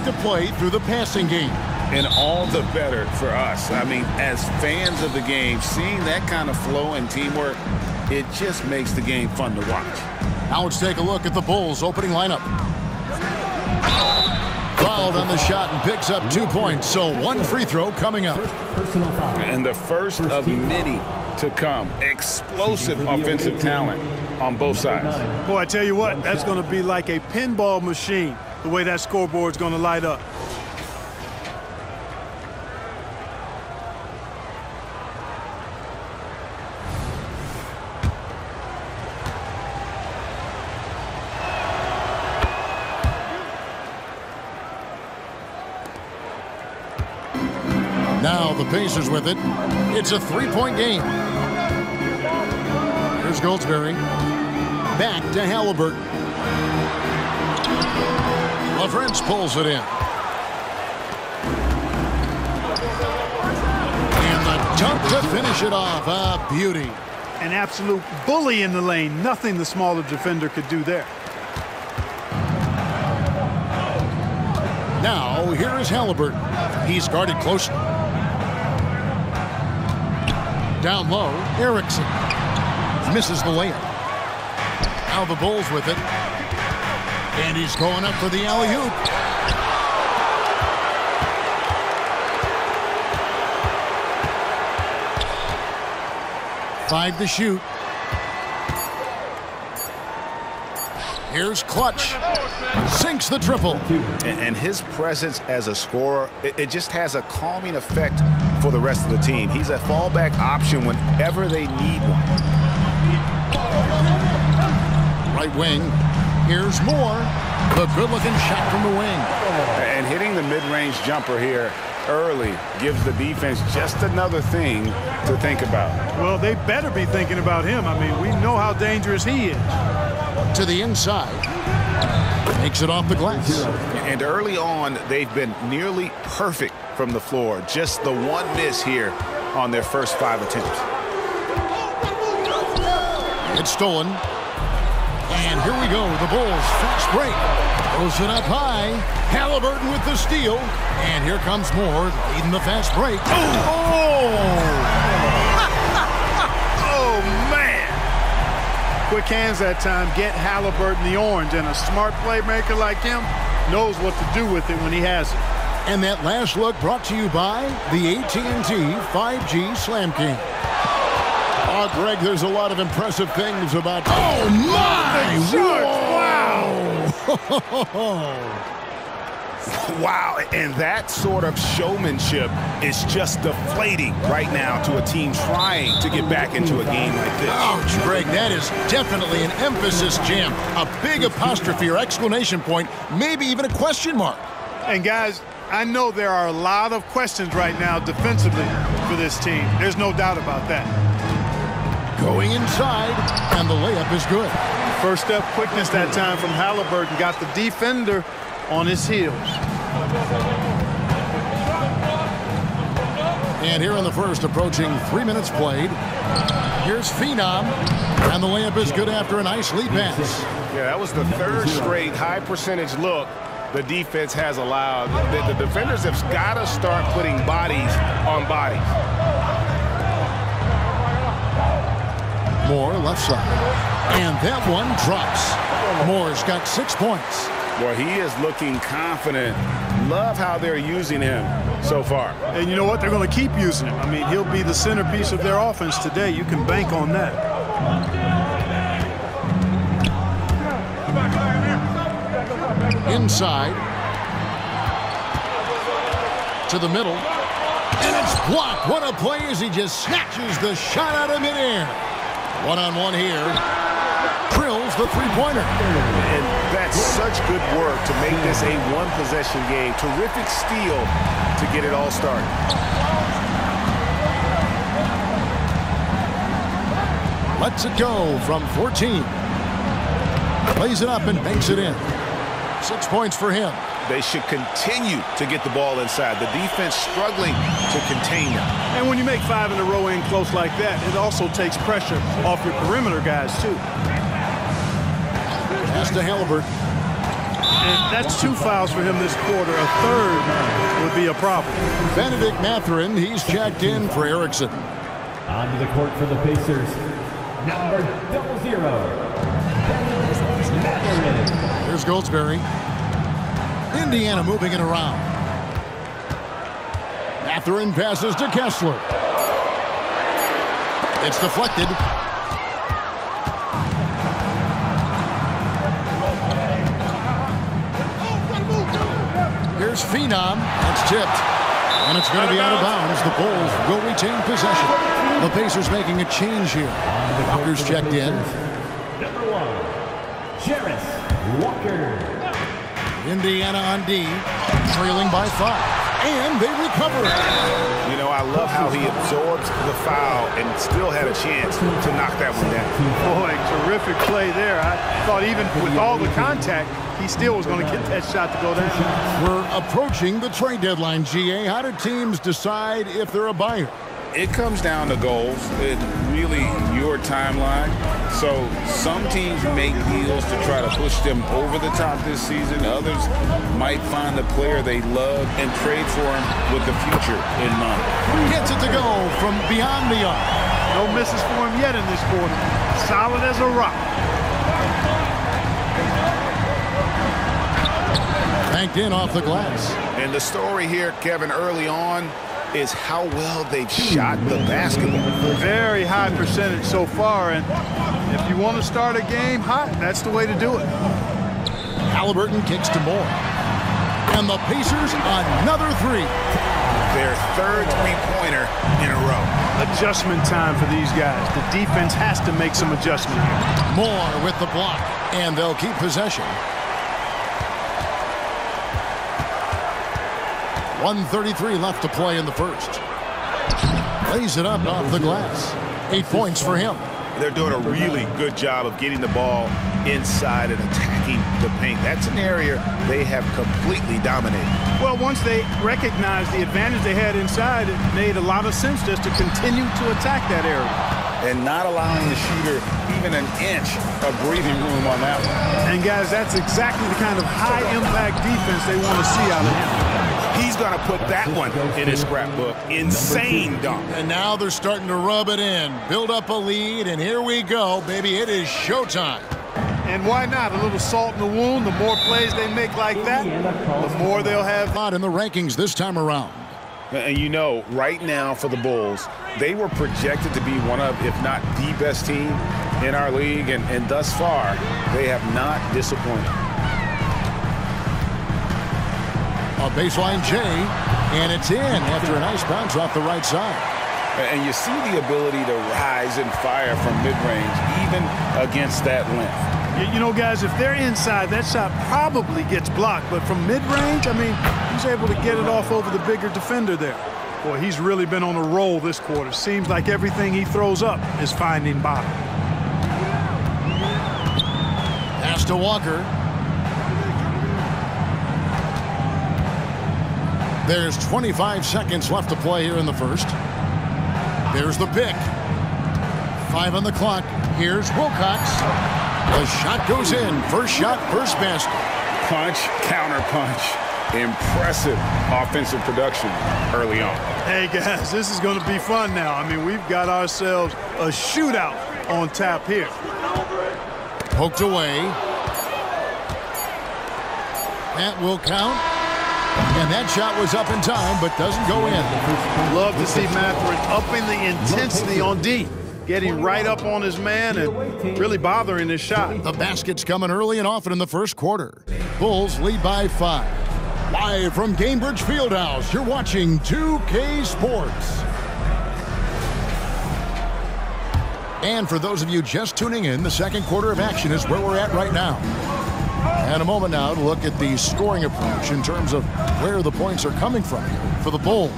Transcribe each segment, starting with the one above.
like to play through the passing game. And all the better for us. I mean, as fans of the game, seeing that kind of flow and teamwork, it just makes the game fun to watch. Now let's take a look at the Bulls' opening lineup. Fouled on the shot and picks up 2 points, so 1 free throw coming up. And the first of many to come. Explosive offensive talent on both sides. Boy, I tell you what, that's going to be like a pinball machine, the way that scoreboard's going to light up. Now the Pacers with it. It's a 3-point game. Here's Goldsberry. Back to Halliburton. LaFrance pulls it in. And the dunk to finish it off. A beauty. An absolute bully in the lane. Nothing the smaller defender could do there. Now here is Halliburton. He's guarded closely. Down low, Erickson misses the layup. Now the Bulls with it. And he's going up for the alley-oop. Five to shoot. Here's Clutch. Sinks the triple. And his presence as a scorer, it just has a calming effect for the rest of the team. He's a fallback option whenever they need one. Right wing. Here's Moore. The good-looking shot from the wing. And hitting the mid-range jumper here early gives the defense just another thing to think about. Well, they better be thinking about him. I mean, we know how dangerous he is. To the inside. Makes it off the glass. And early on, they've been nearly perfect from the floor. Just the one miss here on their first 5 attempts. It's stolen. And here we go. The Bulls fast break. Throws it up high. Halliburton with the steal. And here comes Moore leading the fast break. Oh! Quick hands that time, get Halliburton the orange, and a smart playmaker like him knows what to do with it when he has it. And that last look brought to you by the AT&T 5G Slam King. Oh, Greg, there's a lot of impressive things about... Oh, my! Wow! Wow, and that sort of showmanship is just deflating right now to a team trying to get back into a game like this. Ouch, Greg, that is definitely an emphasis jam. A big apostrophe or exclamation point, maybe even a question mark. And guys, I know there are a lot of questions right now defensively for this team. There's no doubt about that. Going inside, and the layup is good. First step quickness that time from Halliburton got the defender on his heels. And here in the first, approaching 3 minutes played. Here's Phenom, and the layup is good after a nice lead pass. Yeah, that was the third straight high percentage look the defense has allowed. The defenders have got to start putting bodies on bodies. Moore left side, and that one drops. Moore's got 6 points. Well, he is looking confident. Love how they're using him so far. And you know what? They're going to keep using him. I mean, he'll be the centerpiece of their offense today. You can bank on that. Inside. To the middle. And it's blocked. What a play as he just snatches the shot out of midair. One-on-one here. Drills the three-pointer. And that's such good work to make this a one-possession game. Terrific steal to get it all started. Lets it go from 14. Plays it up and banks it in. 6 points for him. They should continue to get the ball inside. The defense struggling to contain them. And when you make 5 in a row in close like that, it also takes pressure off your perimeter guys, too. Pass to Halliburton. And that's 2 fouls for him this quarter. A third would be a problem. Benedict Mathurin, he's checked in for Erickson. Onto the court for the Pacers. Number 00. Mathurin. Here's Goldsberry. Indiana moving it around. Mathurin passes to Kessler. It's deflected. Here's Phenom. That's tipped. And it's going to be out of bounds. The Bulls will retain possession. The Pacers making a change here. Walker's checked in. Number 1, Jarris Walker. Indiana on D, trailing by 5. And they recover it. You know, I love how he absorbs the foul and still had a chance to knock that one down. Boy, terrific play there. I thought even with all the contact, he still was going to get that shot to go down. We're approaching the trade deadline, GA. How do teams decide if they're a buyer? It comes down to goals. It's really your timeline. So some teams make deals to try to push them over the top this season. Others might find a player they love and trade for him with the future in mind. Gets it to go from beyond the arc. No misses for him yet in this quarter. Solid as a rock. Banked in off the glass. And the story here, Kevin, early on is how well they've shot the basketball. Very high percentage so far, and if you want to start a game hot, that's the way to do it. Halliburton kicks to Moore. And the Pacers another 3. Their third three-pointer in a row. Adjustment time for these guys. The defense has to make some adjustment here. Moore with the block, and they'll keep possession. 1:33 left to play in the first. Lays it up off the glass. 8 points for him. They're doing a really good job of getting the ball inside and attacking the paint. That's an area they have completely dominated. Well, once they recognized the advantage they had inside, it made a lot of sense just to continue to attack that area. And not allowing the shooter even an inch of breathing room on that one. And, guys, that's exactly the kind of high-impact defense they want to see out of him. He's going to put that one in his scrapbook. Insane dunk. And now they're starting to rub it in. Build up a lead, and here we go, baby. It is showtime. And why not? A little salt in the wound. The more plays they make like that, the more they'll have. Not in the rankings this time around. And you know, right now for the Bulls, they were projected to be one of, if not the best team in our league. And thus far, they have not disappointed. A baseline J, and it's in after a nice bounce off the right side. And you see the ability to rise and fire from mid-range, even against that length. You know, guys, if they're inside, that shot probably gets blocked. But from mid-range, I mean, he's able to get it off over the bigger defender there. Boy, he's really been on a roll this quarter. Seems like everything he throws up is finding bottom. Pass to Walker. There's 25 seconds left to play here in the first. There's the pick. 5 on the clock. Here's Wilcox. The shot goes in. First shot, first basket. Punch, counter punch. Impressive offensive production early on. Hey, guys, this is going to be fun now. I mean, we've got ourselves a shootout on tap here. Poked away. That will count. And that shot was up in time, but doesn't go in. Love to see Mathurin upping the intensity on D. Getting right up on his man and really bothering his shot. The basket's coming early and often in the first quarter. Bulls lead by 5. Live from Gainbridge Fieldhouse, you're watching 2K Sports. And for those of you just tuning in, the second quarter of action is where we're at right now. And a moment now to look at the scoring approach in terms of where the points are coming from for the Bulls.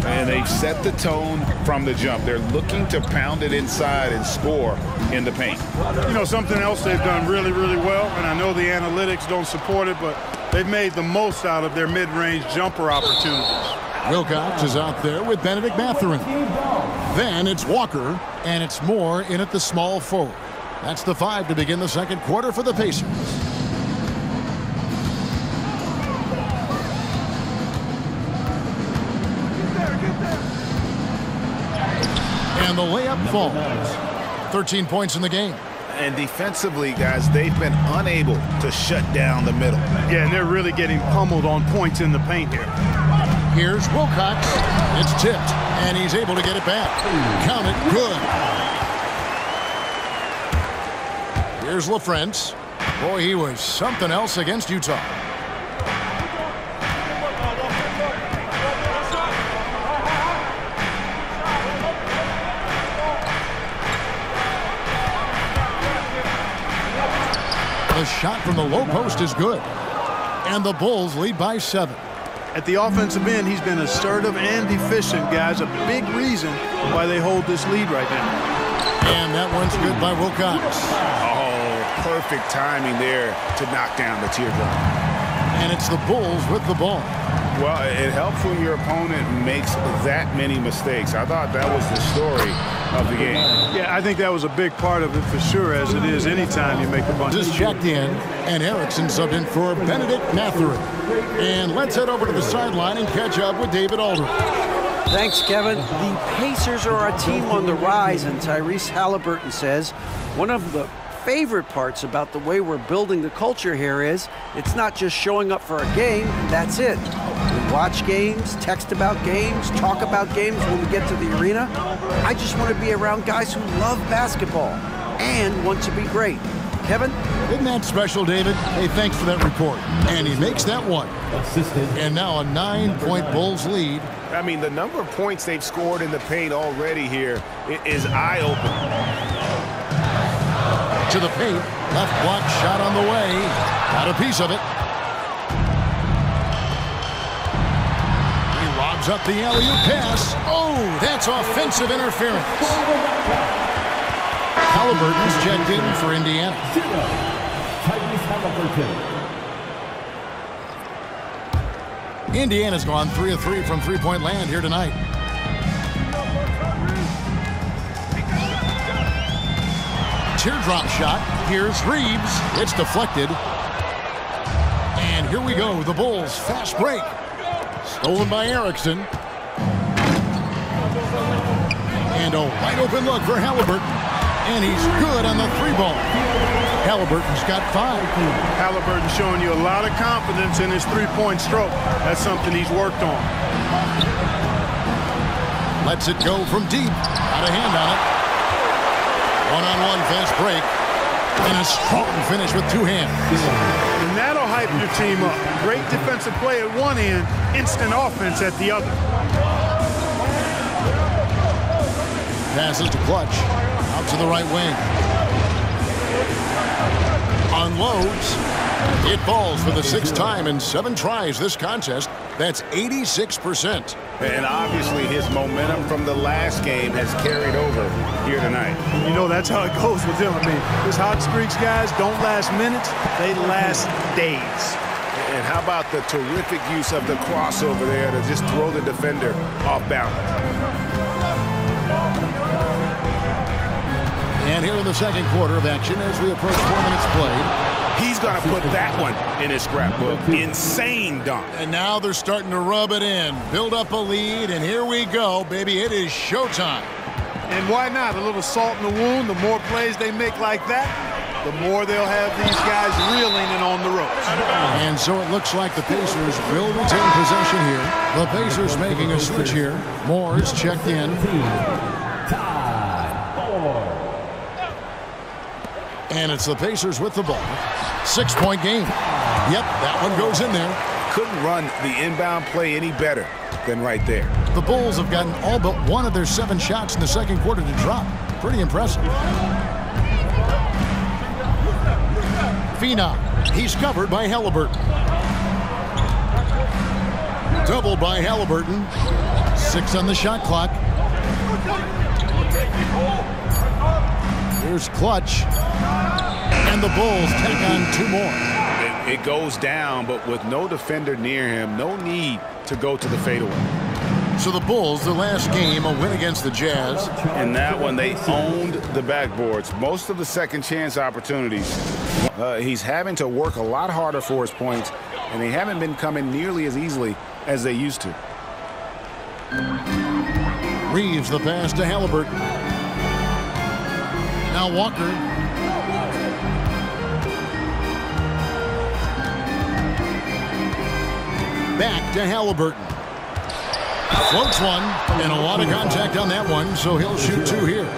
And they've set the tone from the jump. They're looking to pound it inside and score in the paint. You know, something else they've done really, really well, and I know the analytics don't support it, but they've made the most out of their mid-range jumper opportunities. Wilcox is out there with Benedict Mathurin. Then it's Walker, and it's Moore in at the small forward. That's the 5 to begin the second quarter for the Pacers. And the layup falls. 13 points in the game. And defensively, guys, they've been unable to shut down the middle. Yeah, and they're really getting pummeled on points in the paint here. Here's Wilcox. It's tipped, and he's able to get it back. Count it, good. Here's LaFrance. Boy, he was something else against Utah. The shot from the low post is good. And the Bulls lead by 7. At the offensive end, he's been assertive and efficient, guys. A big reason why they hold this lead right now. And that one's good by Wilcox. Oh, perfect timing there to knock down the teardrop. And it's the Bulls with the ball. Well, it helps when your opponent makes that many mistakes. I thought that was the story of the game. Yeah, I think that was a big part of it for sure, as it is anytime you make a bunch of Just checked in, and Erickson subbed in for Benedict Matherin. And let's head over to the sideline and catch up with David Aldridge. Thanks, Kevin. The Pacers are a team on the rise, and Tyrese Halliburton says one of the favorite parts about the way we're building the culture here is it's not just showing up for a game, that's it. We watch games, text about games, talk about games when we get to the arena. I just want to be around guys who love basketball and want to be great. Kevin? Isn't that special, David? Hey, thanks for that report. And he makes that one. And now a 9-point Bulls lead. I mean, the number of points they've scored in the paint already here is eye-opening. To the paint, left block shot on the way. Got a piece of it. He lobs up the alley-oop pass. Oh, that's offensive interference. Halliburton's checked in for Indiana. Indiana's gone 3 of 3 from three-point land here tonight. Teardrop shot. Here's Reeves. It's deflected. And here we go. The Bulls fast break. Stolen by Erickson. And a wide open look for Halliburton. And he's good on the 3-ball. Halliburton's got 5. Halliburton showing you a lot of confidence in his three-point stroke. That's something he's worked on. Lets it go from deep. Got a hand on it. One-on-one fast break. And a strong finish with 2 hands. And that'll hype your team up. Great defensive play at one end, instant offense at the other. Passes to Clutch. Out to the right wing. Unloads. It falls for the 6th time in 7 tries this contest. That's 86%. And obviously his momentum from the last game has carried over here tonight. You know, that's how it goes with him. I mean, his hot streaks, guys, don't last minutes. They last days. And how about the terrific use of the crossover there to just throw the defender off balance. And here in the second quarter of action as we approach 4 minutes played. He's going to put that one in his scrapbook. Insane dunk. And now they're starting to rub it in. Build up a lead, and here we go, baby. It is showtime. And why not? A little salt in the wound. The more plays they make like that, the more they'll have these guys reeling and on the ropes. And so it looks like the Pacers will retain possession here. The Pacers making a switch here. Moore's checked in. And it's the Pacers with the ball. 6-point game. Yep, that one goes in there. Couldn't run the inbound play any better than right there. The Bulls have gotten all but 1 of their 7 shots in the second quarter to drop. Pretty impressive. Phenom. He's covered by Halliburton. Doubled by Halliburton. 6 on the shot clock. Here's Clutch. And the Bulls take on 2 more. It goes down, but with no defender near him, no need to go to the fadeaway. So the Bulls, the last game, a win against the Jazz. In that one, they owned the backboards. Most of the second chance opportunities, he's having to work a lot harder for his points, and they haven't been coming nearly as easily as they used to. Reeves the pass to Halliburton. Now Walker. Back to Halliburton. Floats one, and a lot of contact on that one, so he'll shoot 2 here.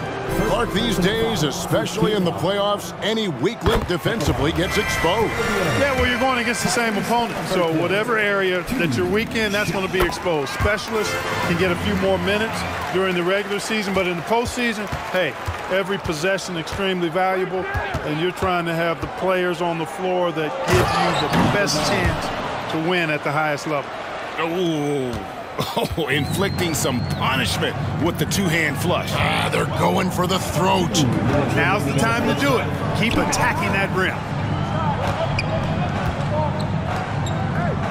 Clark, these days, especially in the playoffs, any weak link defensively gets exposed. Yeah, well, you're going against the same opponent. So whatever area that you're weak in, that's going to be exposed. Specialists can get a few more minutes during the regular season, but in the postseason, hey, every possession extremely valuable, and you're trying to have the players on the floor that give you the best chance to win at the highest level. Oh, inflicting some punishment with the two-hand flush. They're going for the throat. Now's the time to do it. Keep attacking that rim.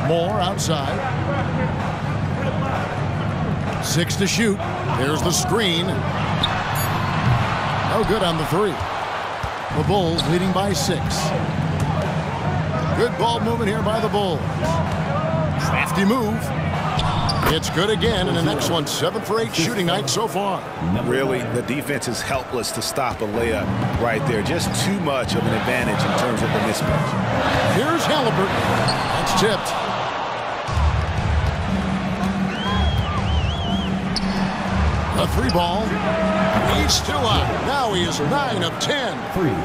Moore outside. 6 to shoot. There's the screen. No good on the 3. The Bulls leading by 6. Good ball movement here by the Bulls. Crafty move. It's good again, and an excellent 7 for 8 shooting night so far. Really, the defense is helpless to stop a layup right there. Just too much of an advantage in terms of the mismatch. Here's Halliburton. That's tipped. A 3 ball. He's still out. Now he is 9 of 10.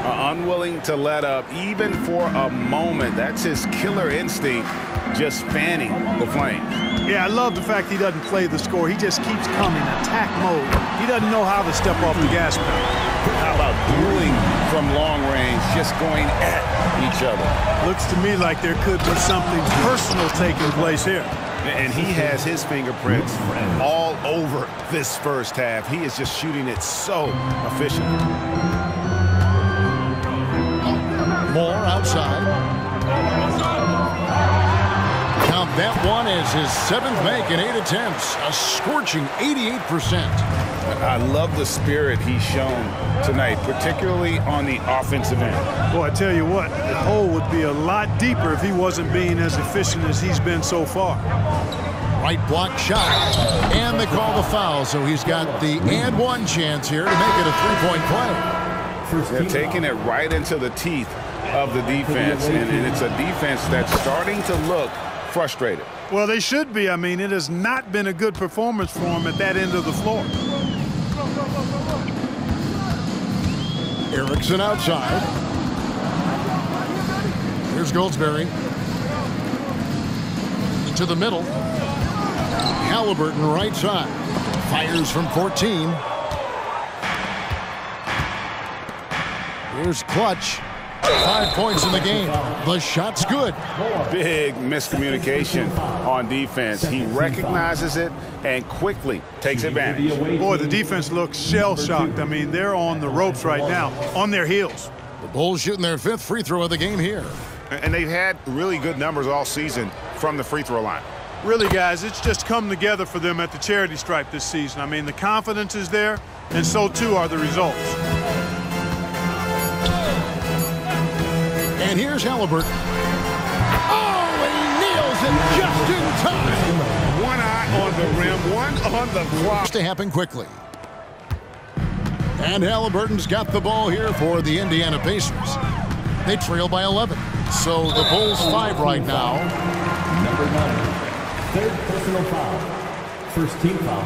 Unwilling to let up even for a moment. That's his killer instinct, just fanning the flames. Yeah, I love the fact he doesn't play the score. He just keeps coming, attack mode. He doesn't know how to step off the gas pedal. How about dueling from long range, just going at each other? Looks to me like there could be something personal taking place here. And he has his fingerprints all over this first half. He is just shooting it so efficiently. Moore outside. Count that one as his 7th make in 8 attempts. A scorching 88%. I love the spirit he's shown tonight, particularly on the offensive end. Boy, I tell you what, the hole would be a lot deeper if he wasn't being as efficient as he's been so far. Right block shot, and they call the foul, so he's got the and one chance here to make it a 3-point play. They're taking it right into the teeth of the defense, and it's a defense that's starting to look frustrated. Well, they should be. I mean, it has not been a good performance for him at that end of the floor. Erickson outside. Here's Goldsberry. To the middle. Halliburton right side. Fires from 14. Here's Clutch. 5 points in the game. The shot's good. Big miscommunication on defense. He recognizes it and quickly takes advantage. Boy, the defense looks shell-shocked. I mean, they're on the ropes right now, on their heels. The Bulls shooting their 5th free throw of the game here. And they've had really good numbers all season from the free throw line. Really, guys, it's just come together for them at the charity stripe this season. I mean, the confidence is there, and so too are the results. And here's Halliburton. Oh, he nails it just in time. One eye on the rim, one on the clock. To happen quickly. And Halliburton's got the ball here for the Indiana Pacers. They trail by 11. So the Bulls 5 right now. Number 9. 3rd personal foul. 1st team foul.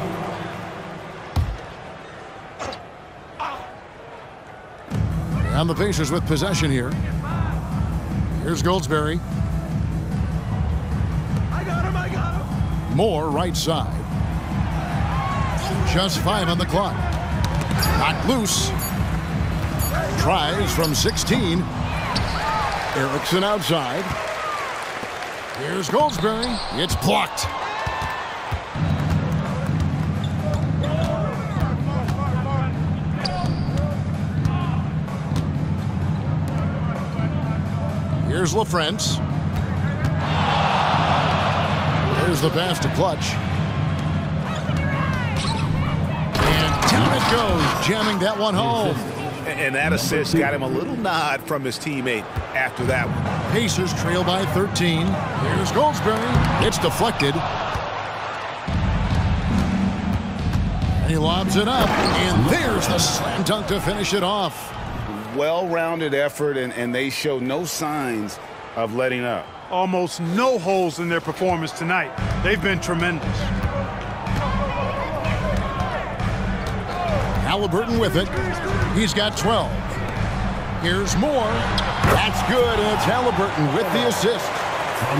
And the Pacers with possession here. Here's Goldsberry. I got him. Moore right side. Just 5 on the clock. Not loose. Tries from 16. Erickson outside. Here's Goldsberry. It's blocked. Here's LaFrance. There's the pass to Clutch. And down it goes, jamming that one home. And that assist got him a little nod from his teammate after that one. Pacers trail by 13. Here's Goldsberry. It's deflected. And he lobs it up. And there's the slam dunk to finish it off. well-rounded effort, and they show no signs of letting up. Almost no holes in their performance tonight. They've been tremendous. Halliburton with it. He's got 12. Here's Moore. That's good, and it's Halliburton with the assist.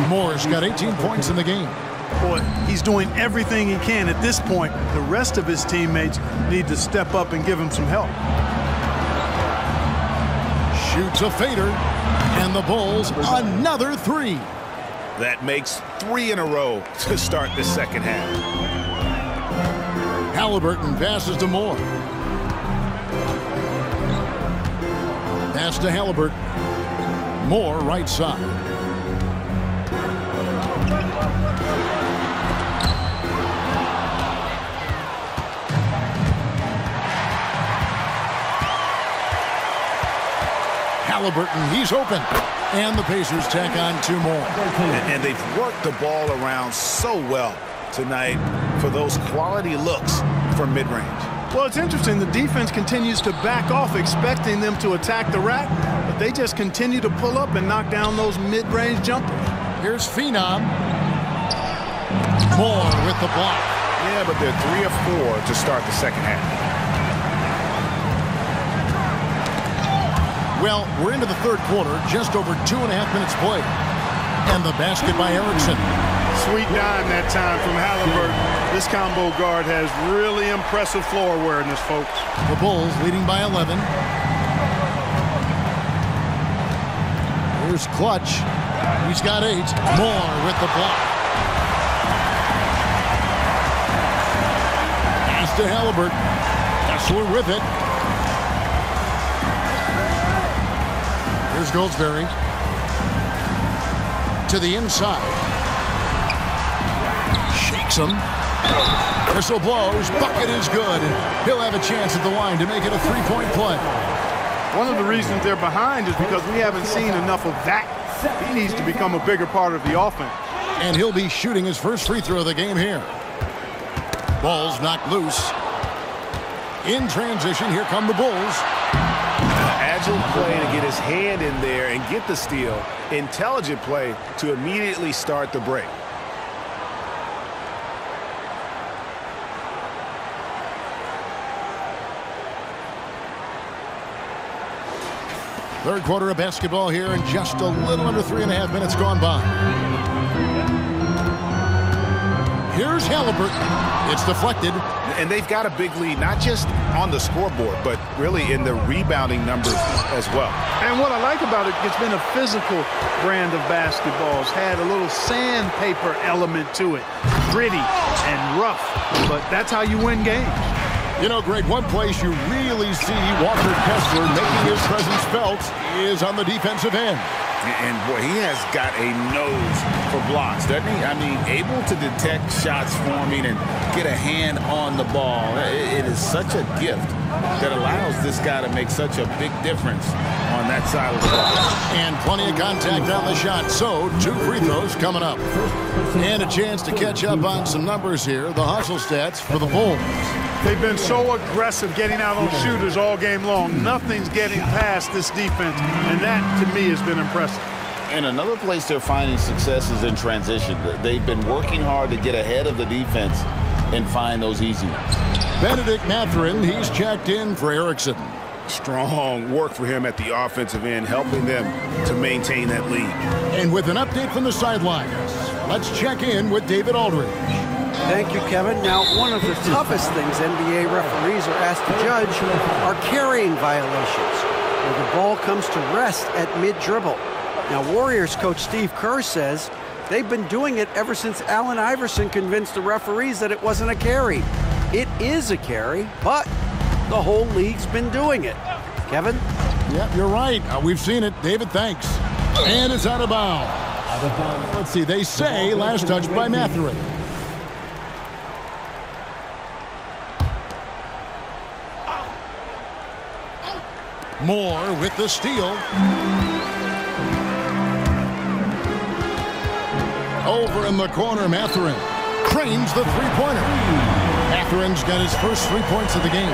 Moore's got 18 points in the game. Boy, he's doing everything he can at this point. The rest of his teammates need to step up and give him some help. Shoots a fader, and the Bulls another three. That makes 3 in a row to start the second half. Halliburton passes to Moore. Pass to Halliburton. Moore right side. Halliburton, he's open. And the Pacers tack on 2 more. And they've worked the ball around so well tonight for those quality looks from mid-range. Well, it's interesting. The defense continues to back off, expecting them to attack the rack, but they just continue to pull up and knock down those mid-range jumpers. Here's Phenom. Moore with the block. Yeah, but they're 3 of 4 to start the second half. Well, we're into the third quarter, just over 2.5 minutes played. And the basket by Erickson. Sweet dime that time from Halliburton. This combo guard has really impressive floor awareness, folks. The Bulls leading by 11. Here's Clutch. He's got 8. Moore with the block. Pass to Halliburton. Kessler with it. Here's Goldsberry. To the inside. Shakes him. Whistle blows. Bucket is good. He'll have a chance at the line to make it a 3-point play. One of the reasons they're behind is because we haven't seen enough of that. He needs to become a bigger part of the offense. And he'll be shooting his first free throw of the game here. Ball's knocked loose. In transition, here come the Bulls. Agile play to get his hand in there and get the steal. Intelligent play to immediately start the break. Third quarter of basketball here, and just a little under 3.5 minutes gone by. Here's Halliburton. It's deflected. And they've got a big lead, not just on the scoreboard, but really in the rebounding numbers as well. And what I like about it, it's been a physical brand of basketball. It's had a little sandpaper element to it. Gritty and rough, but that's how you win games. You know, Greg, one place you really see Walker Kessler making his presence felt is on the defensive end. And boy, he has got a nose for blocks, doesn't he? I mean, able to detect shots forming and get a hand on the ball. It is such a gift that allows this guy to make such a big difference on that side of the ball. And plenty of contact on the shot. So 2 free throws coming up. And a chance to catch up on some numbers here. The hustle stats for the Bulls. They've been so aggressive getting out on shooters all game long. Nothing's getting past this defense, and that, to me, has been impressive. And another place they're finding success is in transition. They've been working hard to get ahead of the defense and find those easy ones. Benedict Mathurin, he's checked in for Erickson. Strong work for him at the offensive end, helping them to maintain that lead. And with an update from the sidelines, let's check in with David Aldridge. Thank you, Kevin. Now, one of the toughest things NBA referees are asked to judge are carrying violations, where the ball comes to rest at mid-dribble. Now, Warriors coach Steve Kerr says they've been doing it ever since Allen Iverson convinced the referees that it wasn't a carry. It is a carry, but the whole league's been doing it. Kevin? Yep, you're right. We've seen it. David, thanks. And it's out of bounds. Let's see. They say last touch by Mathurin. Moore with the steal. Over in the corner, Mathurin cranes the three-pointer. Matherin's got his first 3 points of the game.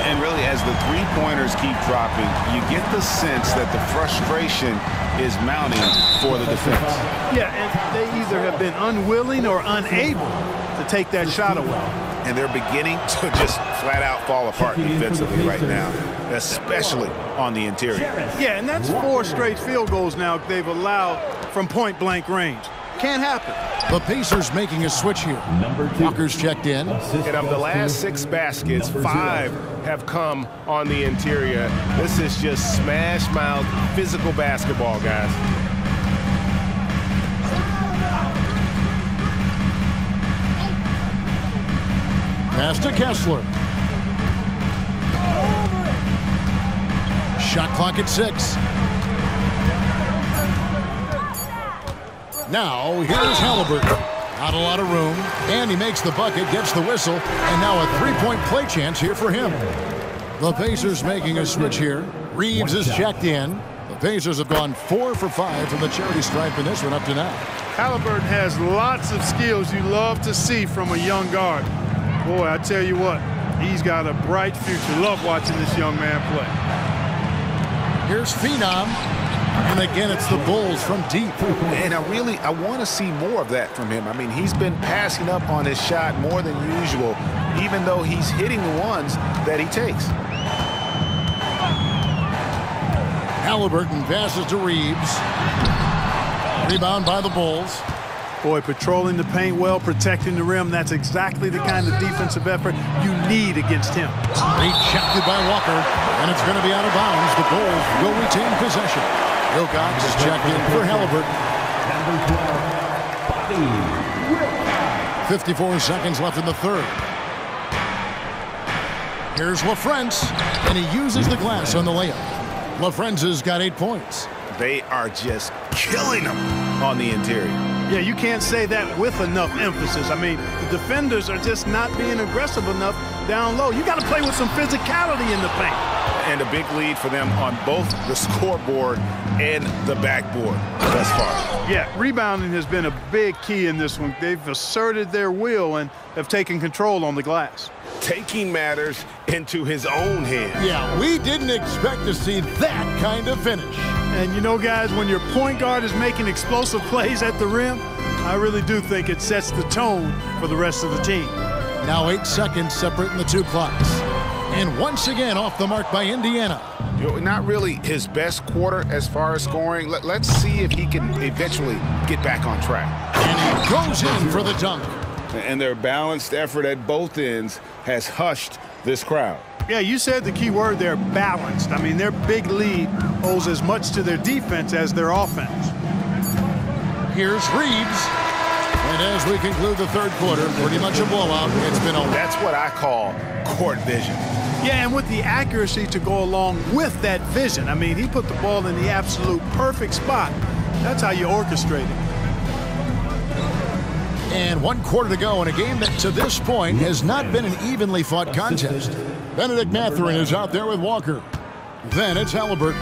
And really, as the three-pointers keep dropping, you get the sense that the frustration is mounting for the defense. Yeah, and they either have been unwilling or unable to take that shot away. And they're beginning to just flat out fall apart defensively right now, especially on the interior. Yeah, and that's 4 straight field goals now they've allowed from point-blank range. Can't happen. The Pacers making a switch here. Walker's checked in. And of the last 6 baskets, 5 have come on the interior. This is just smash-mouth physical basketball, guys. Pass to Kessler. Shot clock at 6. Now, here's Halliburton. Not a lot of room, and he makes the bucket, gets the whistle, and now a three-point play chance here for him. The Pacers making a switch here. Reeves is checked in. The Pacers have gone 4 for 5 from the charity stripe in this one up to now. Halliburton has lots of skills you love to see from a young guard. Boy, I tell you what, he's got a bright future. Love watching this young man play. Here's Phenom. And again, it's the Bulls from deep. And I want to see more of that from him. I mean, he's been passing up on his shot more than usual, even though he's hitting the ones that he takes. Halliburton passes to Reeves. Rebound by the Bulls. Boy, patrolling the paint well, protecting the rim. That's exactly the kind of defensive effort you need against him. Rejected by Walker, and it's going to be out of bounds. The Bulls will retain possession. Wilcox is checked in for Halliburton. 54 seconds left in the third. Here's LaFrentz, and he uses the glass on the layup. LaFrentz has got 8 points. They are just killing them on the interior. Yeah, you can't say that with enough emphasis. I mean, the defenders are just not being aggressive enough down low. You got to play with some physicality in the paint. And a big lead for them on both the scoreboard and the backboard thus far. Yeah, rebounding has been a big key in this one. They've asserted their will and have taken control on the glass. Taking matters into his own hands. Yeah, we didn't expect to see that kind of finish. And you know, guys, when your point guard is making explosive plays at the rim, I really do think it sets the tone for the rest of the team. Now 8 seconds separating the 2 clocks. And once again off the mark by Indiana. Not really his best quarter as far as scoring. Let's see if he can eventually get back on track. And he goes in for the dunk. And their balanced effort at both ends has hushed this crowd. Yeah, you said the key word there, balanced. I mean, their big lead owes as much to their defense as their offense. Here's Reeves. And as we conclude the third quarter, pretty much a blowout. It's been over. That's what I call court vision. Yeah, and with the accuracy to go along with that vision. I mean, he put the ball in the absolute perfect spot. That's how you orchestrate it. And 1 quarter to go in a game that to this point has not been an evenly fought contest. Benedict Mathurin is out there with Walker. Then it's Halliburton.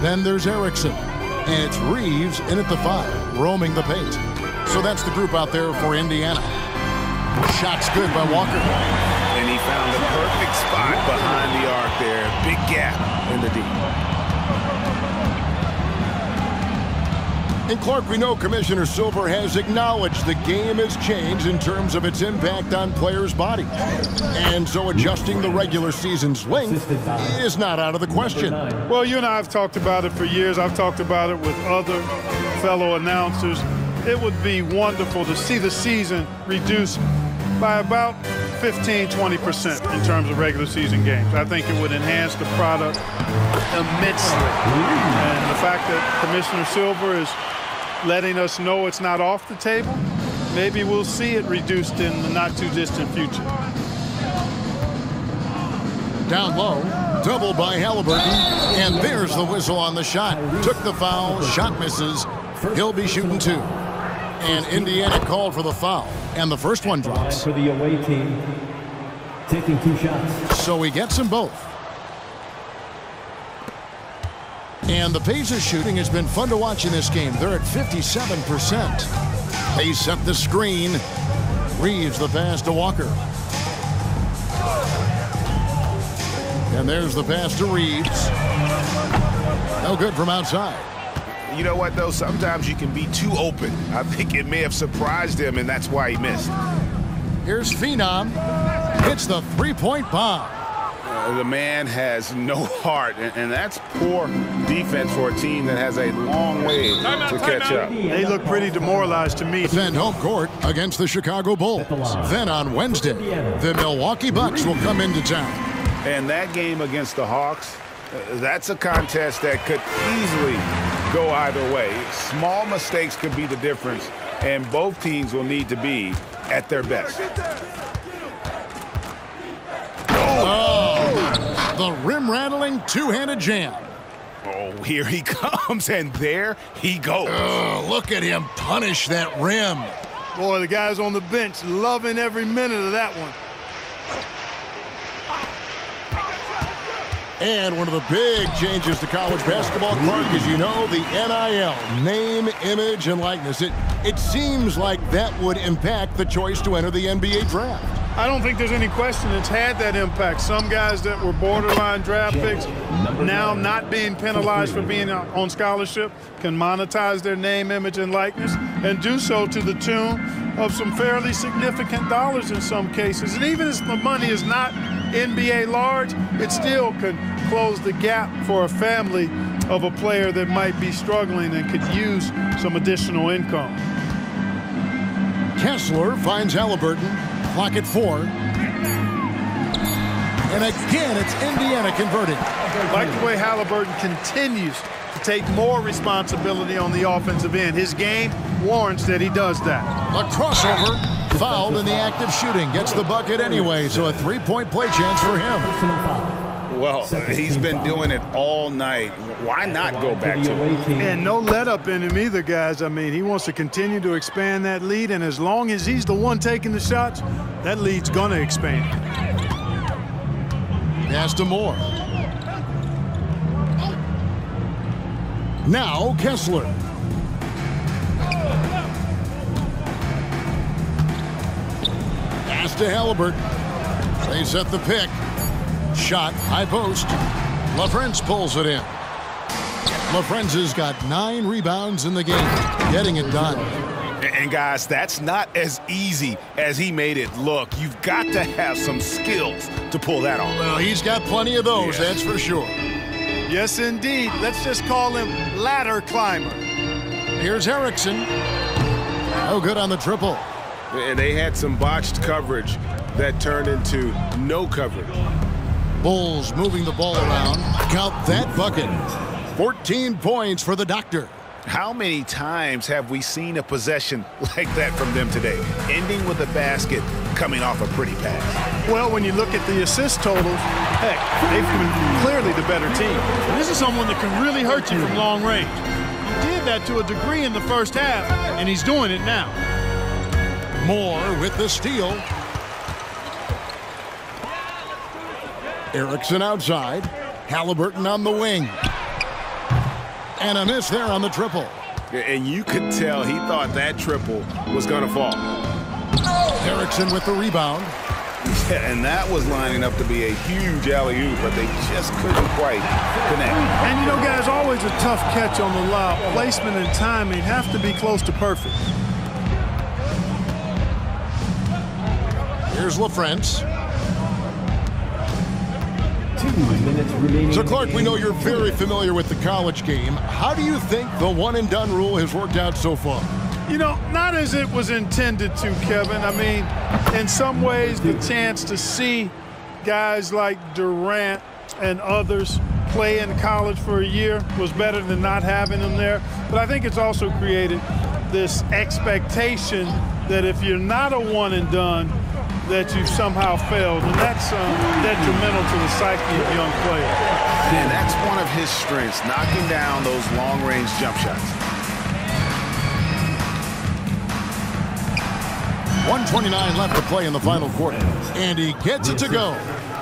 Then there's Erickson. And it's Reeves in at the 5, roaming the paint. So that's the group out there for Indiana. Shot's good by Walker. And he found the perfect spot behind the arc there. Big gap in the deep. And Clark, we know Commissioner Silver has acknowledged the game has changed in terms of its impact on players' bodies. And so adjusting the regular season's length is not out of the question. Well, you and I have talked about it for years. I've talked about it with other fellow announcers. It would be wonderful to see the season reduced by about 15-20% in terms of regular season games. I think it would enhance the product immensely. And the fact that Commissioner Silver is letting us know it's not off the table, maybe we'll see it reduced in the not-too-distant future. Down low, double by Halliburton, and there's the whistle on the shot. Took the foul, shot misses. He'll be shooting 2. And Indiana called for the foul, and the first one drops. For the away team, taking 2 shots. So he gets them both. And the Pacers shooting has been fun to watch in this game. They're at 57%. They set the screen. Reeves the pass to Walker. And there's the pass to Reeves. No good from outside. You know what, though? Sometimes you can be too open. I think it may have surprised him, and that's why he missed. Here's Phenom. Hits the three-point bomb. The man has no heart, and that's poor defense for a team that has a long way to catch up. They look pretty demoralized to me. Then home court against the Chicago Bulls. Then on Wednesday, the Milwaukee Bucks will come into town. And that game against the Hawks, that's a contest that could easily go either way. Small mistakes could be the difference, and both teams will need to be at their best. The rim-rattling two-handed jam. Oh, here he comes, and there he goes. Look at him punish that rim. Boy, the guys on the bench loving every minute of that one. And one of the big changes to college basketball, Clark, as you know, the NIL, name, image, and likeness. It seems like that would impact the choice to enter the NBA draft. I don't think there's any question it's had that impact. Some guys that were borderline draft picks now not being penalized for being on scholarship can monetize their name, image, and likeness and do so to the tune of some fairly significant dollars in some cases. And even if the money is not NBA large, it still can close the gap for a family of a player that might be struggling and could use some additional income. Kessler finds Halliburton. Clock at 4. And again, it's Indiana converting. Like the way Halliburton continues to take more responsibility on the offensive end. His game warrants that he does that. A crossover, fouled in the act of shooting. Gets the bucket anyway, so a three-point play chance for him. Well, he's been doing it all night. Why not go back to it? And no let-up in him either, guys. I mean, he wants to continue to expand that lead, and as long as he's the one taking the shots, that lead's going to expand. Pass to Moore. Now Kessler. Pass to Halliburton. They set the pick. Shot, high post. LaFrentz pulls it in. LaFrentz's got 9 rebounds in the game, getting it done. And guys, that's not as easy as he made it look. You've got to have some skills to pull that off. Well, he's got plenty of those, that's for sure. Yes, indeed. Let's just call him ladder climber. Here's Erickson. No good on the triple. And they had some botched coverage that turned into no coverage. Bulls moving the ball around. Count that bucket. 14 points for the Doctor. How many times have we seen a possession like that from them today, ending with a basket coming off a pretty pass? Well, when you look at the assist totals, heck, they've been clearly the better team. And this is someone that can really hurt you from long range. He did that to a degree in the first half, and he's doing it now. Moore with the steal. Erickson outside. Halliburton on the wing. And a miss there on the triple. And you could tell he thought that triple was going to fall. Erickson with the rebound. Yeah, and that was lining up to be a huge alley-oop, but they just couldn't quite connect. And, you know, guys, always a tough catch on the lob. Placement and timing have to be close to perfect. Here's LaFrentz. 2 minutes remaining. So, Clark, we know you're very familiar with the college game. How do you think the one-and-done rule has worked out so far? You know, not as it was intended to, Kevin. I mean, in some ways, the chance to see guys like Durant and others play in college for a year was better than not having them there. But I think it's also created this expectation that if you're not a one-and-done, that you've somehow failed, and that's detrimental to the psyche of young players. And that's one of his strengths, knocking down those long-range jump shots. 1:29 left to play in the final quarter, and he gets it to go.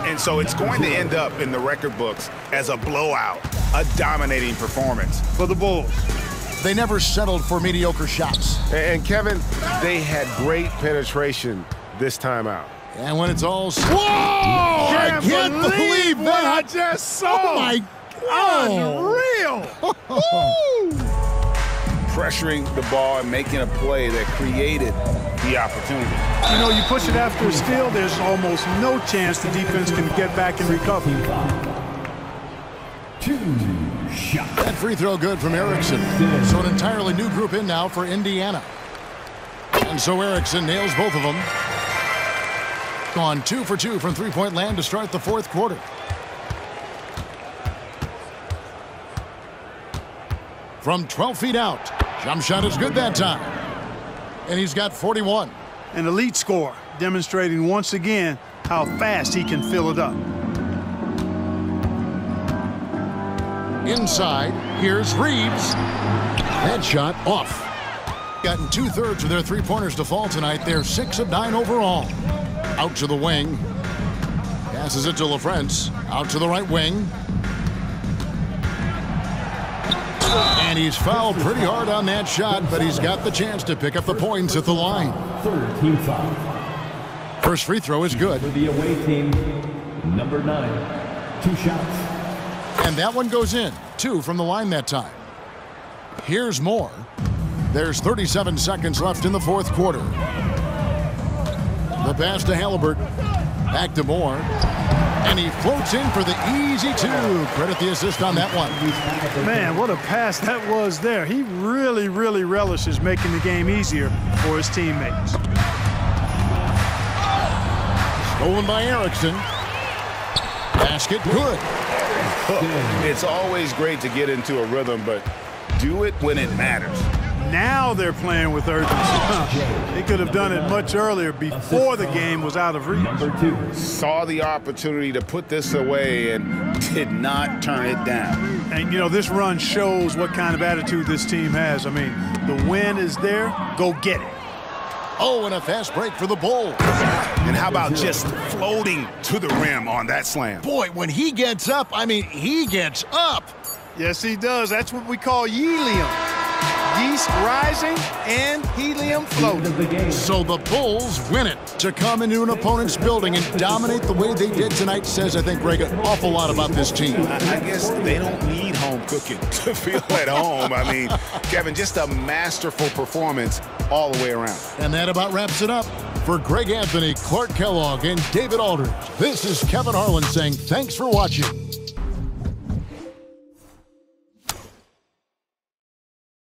And so it's going to end up in the record books as a blowout, a dominating performance For the Bulls. They never settled for mediocre shots. And Kevin, they had great penetration this time out. And when it's all... Whoa! I can't believe what that! I just saw! Oh, my God! Unreal! Pressuring the ball and making a play that created the opportunity. You know, you push it after a steal, there's almost no chance the defense can get back and recover. 2 shots. That free throw good from Erickson. So an entirely new group in now for Indiana. And so Erickson nails both of them. Gone 2 for 2 from three-point land to start the fourth quarter. From 12 feet out. Jump shot is good that time. And he's got 41. An elite scorer, demonstrating once again how fast he can fill it up. Inside, here's Reeves. That shot off. Gotten 2/3 of their three-pointers to fall tonight. They're 6 of 9 overall. Out to the wing. Passes it to LaFrance. Out to the right wing. And he's fouled pretty hard on that shot, but he's got the chance to pick up the points at the line. Third team foul. First free throw is good. For the away team, number 9. 2 shots. And that one goes in. 2 from the line that time. Here's Moore. There's 37 seconds left in the fourth quarter. The pass to Halliburton. Back to Moore. And he floats in for the easy 2. Credit the assist on that one. Man, what a pass that was there. He really, really relishes making the game easier for his teammates. Stolen by Erickson. Basket good. It's always great to get into a rhythm, but do it when it matters. Now they're playing with urgency. They could have done it much earlier before the game was out of reach. Number 2. Saw the opportunity to put this away and did not turn it down. And, you know, this run shows what kind of attitude this team has. I mean, the win is there. Go get it. Oh, and a fast break for the Bulls. And how about just floating to the rim on that slam? Boy, when he gets up, I mean, he gets up. Yes, he does. That's what we call helium. Yeast rising and helium floating. So the Bulls win it. To come into an opponent's building and dominate the way they did tonight says, I think, Greg, an awful lot about this team. I guess they don't need home cooking to feel at home. I mean, Kevin, just a masterful performance all the way around. And that about wraps it up. For Greg Anthony, Clark Kellogg, and David Aldridge, this is Kevin Harlan saying thanks for watching.